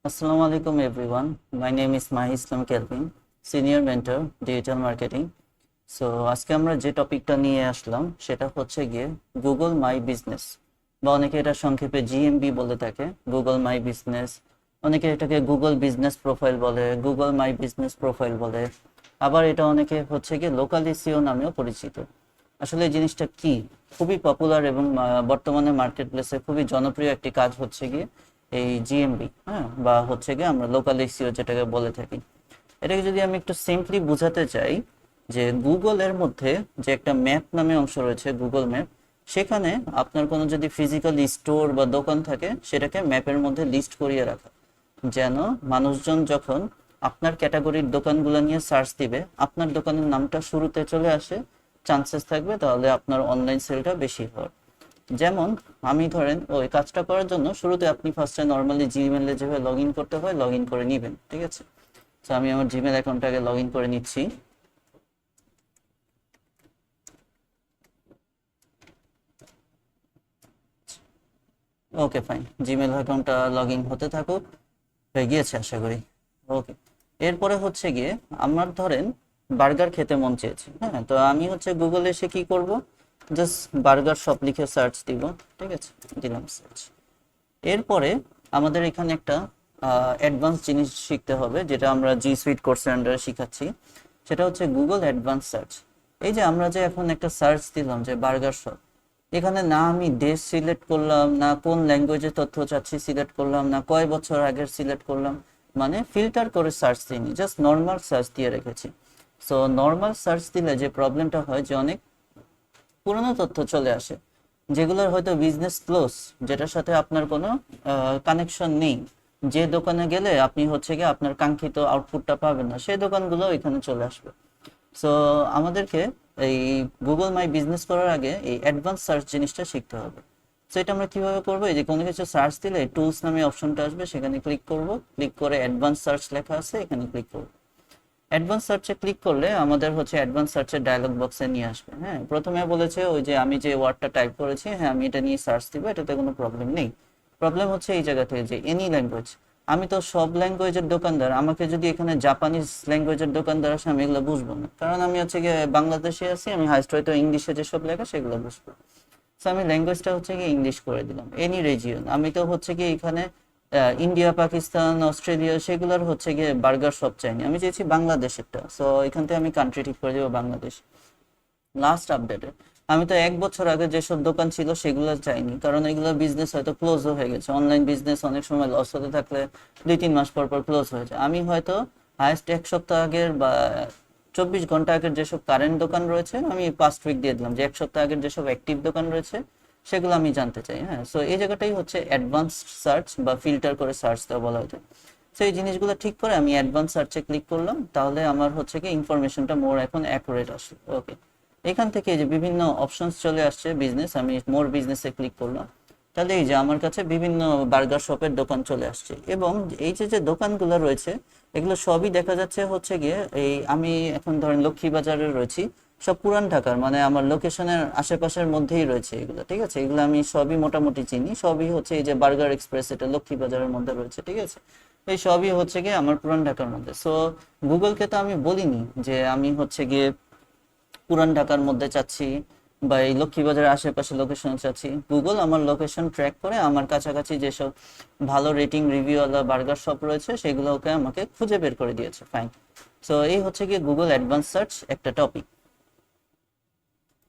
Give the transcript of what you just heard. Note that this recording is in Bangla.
Assalamu alaikum everyone. My name is Mahi Islam Kelvin, Senior Mentor, Digital Marketing. So আজকে আমরা যে টপিকটা নিয়ে আসলাম সেটা হচ্ছে গিয়ে গুগল মাই বিজনেস, বা অনেকে এটা সংক্ষেপে জিএমবি বলে থাকে। গুগল মাই বিজনেস, অনেকে এটাকে গুগল বিজনেস প্রোফাইল বলে, গুগল মাই বিজনেস প্রোফাইল বলে, আবার এটা অনেকে হচ্ছে গিয়ে লোকাল এসইও নামেও পরিচিত। আসলে এই জিনিসটা কি, খুবই পপুলার এবং বর্তমানে মার্কেট প্লেসে খুবই জনপ্রিয় একটি কাজ হচ্ছে গিয়ে এই জিএমবি, হ্যাঁ, বা হচ্ছে গিয়ে আমরা লোকাল এসইও যেটাকে বলে থাকি। এটাকে যদি আমি একটু সিম্পলি বোঝাতে চাই, যে গুগলের মধ্যে যে একটা ম্যাপ নামে অংশ রয়েছে, গুগল ম্যাপ, সেখানে আপনার কোনো যদি ফিজিক্যাল স্টোর বা দোকান থাকে সেটাকে ম্যাপের মধ্যে লিস্ট করিয়ে রাখা, যেন মানুষজন যখন আপনার ক্যাটাগরির দোকানগুলো নিয়ে সার্চ দিবে আপনার দোকানের নামটা শুরুতে চলে আসে, চান্সেস থাকবে তাহলে আপনার অনলাইন সেলটা বেশি হওয়ার। যেমন আমি ধরেন ওই কাজটা করার জন্য শুরুতে আপনি ফার্স্টে নর্মালি জিমেলে যেভাবে লগ ইন করতে হয় লগ ইন করে নেবেন, ঠিক আছে। তো আমি আমার জিমেল অ্যাকাউন্টটাকে লগ ইন করে নিচ্ছি। ওকে ফাইন, জিমেল অ্যাকাউন্টটা লগ ইন হতে থাকুক, হয়ে গিয়েছে আশা করি। ওকে, এরপরে হচ্ছে গিয়ে আমার ধরেন বার্গার খেতে মন চেয়েছে, হ্যাঁ, তো আমি হচ্ছে গুগলে এসে কি করব, জাস্ট বার্গার শপ লিখে সার্চ দিব, ঠিক আছে, দিলাম সার্চ। এরপরে আমাদের এখানে একটা অ্যাডভান্স জিনিস শিখতে হবে, যেটা আমরা জি সুইট কোর্সের আন্ডারে শিখাচ্ছি। সেটা হচ্ছে গুগল অ্যাডভান্স সার্চ। এই যে আমরা যে এখন একটা সার্চ দিলাম যে বার্গার শপ, এখানে না আমি দেশ সিলেক্ট করলাম, না কোন ল্যাঙ্গুয়েজে তথ্য চাচ্ছি সিলেক্ট করলাম, না কয় বছর আগের সিলেক্ট করলাম, মানে ফিল্টার করে সার্চ দিইনি, জাস্ট নর্মাল সার্চ দিয়ে রেখেছি। সো নর্মাল সার্চ দিলে যে প্রবলেমটা হয় যে অনেক পুরনো তথ্য চলে আসে, যেগুলোর হয়তো বিজনেস ক্লোজ, যেটার সাথে আপনার কোনো কানেকশন নেই। যে দোকানে গেলে আপনি হচ্ছে গিয়ে আপনার কাঙ্ক্ষিত আউটপুটটা পাবেন না, সেই দোকানগুলো এখানে চলে আসবে। সো আমাদেরকে এই গুগল মাই বিজনেস করার আগে এই অ্যাডভান্স সার্চ জিনিসটা শিখতে হবে। সো এটা আমরা কিভাবে করবো, এই যে কোনো কিছু সার্চ দিলে টুলস নামে অপশনটা আসবে, সেখানে ক্লিক করব, ক্লিক করে অ্যাডভান্স সার্চ লেখা আছে এখানে ক্লিক করব। অ্যাডভান্স সার্চে ক্লিক করলে আমাদের হচ্ছে অ্যাডভান্স সার্চের ডায়লগ বক্সে নিয়ে আসবে। হ্যাঁ, প্রথমে বলেছে ওই যে আমি যে ওয়ার্ডটা টাইপ করেছি, হ্যাঁ আমি এটা নিয়ে সার্চ দিব, এটাতে কোনো প্রবলেম নেই। প্রবলেম হচ্ছে এই জায়গা থেকে যে এনি ল্যাঙ্গুয়েজ, আমি তো সব ল্যাঙ্গুয়েজের দোকানদার, আমাকে যদি এখানে জাপানিজ ল্যাঙ্গুয়েজের দোকানদার আসে আমি এগুলো বুঝবো না, কারণ আমি হচ্ছে গিয়ে বাংলাদেশে আছি, আমি হাইস্ট হয়তো ইংলিশে যেসব লেখা সেগুলো বুঝবো। সো আমি ল্যাঙ্গুয়েজটা হচ্ছে গিয়ে ইংলিশ করে দিলাম, এনি রিজিয়ন। আমি তো হচ্ছে গিয়ে এখানে ইন্ডিয়া, পাকিস্তান, অস্ট্রেলিয়া সেগুলোর হচ্ছে গিয়ে বার্গার শপ চাইনি, আমি চেয়েছি বাংলাদেশেরটা। সো এখান থেকে আমি কান্ট্রি ঠিক করে দেবো বাংলাদেশ। লাস্ট আপডেটে আমি তো 1 বছর আগে যেসব দোকান ছিল সেগুলো চাইনি, কারণ এগুলো বিজনেস হয়তো ক্লোজও হয়ে গেছে। অনলাইন বিজনেস অনেক সময় লস হতে থাকলে 2-3 মাস পর পর ক্লোজ হয়ে যায়। আমি হয়তো হায়েস্ট 1 সপ্তাহ আগের বা 24 ঘন্টা আগের যেসব কারেন্ট দোকান রয়েছে আমি পাস্ট উইক দিয়ে দিলাম, যে 1 সপ্তাহ আগের যেসব অ্যাক্টিভ দোকান রয়েছে সেগুলো আমি জানতে চাই। হ্যাঁ, সো এই জায়গাটাই হচ্ছে অ্যাডভান্স সার্চ বা ফিল্টার করে সার্চ দেওয়া বলা হয়েছে। সো এই জিনিসগুলো ঠিক করে আমি অ্যাডভান্স সার্চে ক্লিক করলাম, তাহলে আমার হচ্ছে কি ইনফরমেশনটা মোর এখন অ্যাকুরেট আসলো। ওকে, এখান থেকে যে বিভিন্ন অপশনস চলে আসছে বিজনেস, আমি মোর বিজনেসে ক্লিক করলাম, তাহলে এই যে আমার কাছে বিভিন্ন বার্গার শপের দোকান চলে আসছে। এবং এই যে যে দোকানগুলো রয়েছে এগুলো সবই দেখা যাচ্ছে হচ্ছে গিয়ে এই আমি এখন ধরেন লক্ষ্মীবাজারে রয়েছি, সব পুরান ঢাকার, মানে আমার লোকেশনের আশেপাশের মধ্যেই রয়েছে এগুলো, ঠিক আছে। এগুলো আমি সবই মোটামুটি চিনি, সবই হচ্ছে এই যে বার্গার এক্সপ্রেস, এটা লক্ষ্মীবাজারের মধ্যে রয়েছে, ঠিক আছে। এই সবই হচ্ছে গিয়ে আমার পুরান ঢাকার মধ্যে। সো গুগলকে তো আমি বলিনি যে আমি হচ্ছে গিয়ে পুরান ঢাকার মধ্যে চাচ্ছি বা এই লক্ষ্মীবাজারের আশেপাশে লোকেশন চাচ্ছি। গুগল আমার লোকেশন ট্র্যাক করে আমার কাছাকাছি যেসব ভালো রেটিং রিভিউওয়ালা বার্গার শপ রয়েছে সেগুলোকে আমাকে খুঁজে বের করে দিয়েছে। ফাইন। সো এই হচ্ছে গিয়ে গুগল অ্যাডভান্স সার্চ একটা টপিক।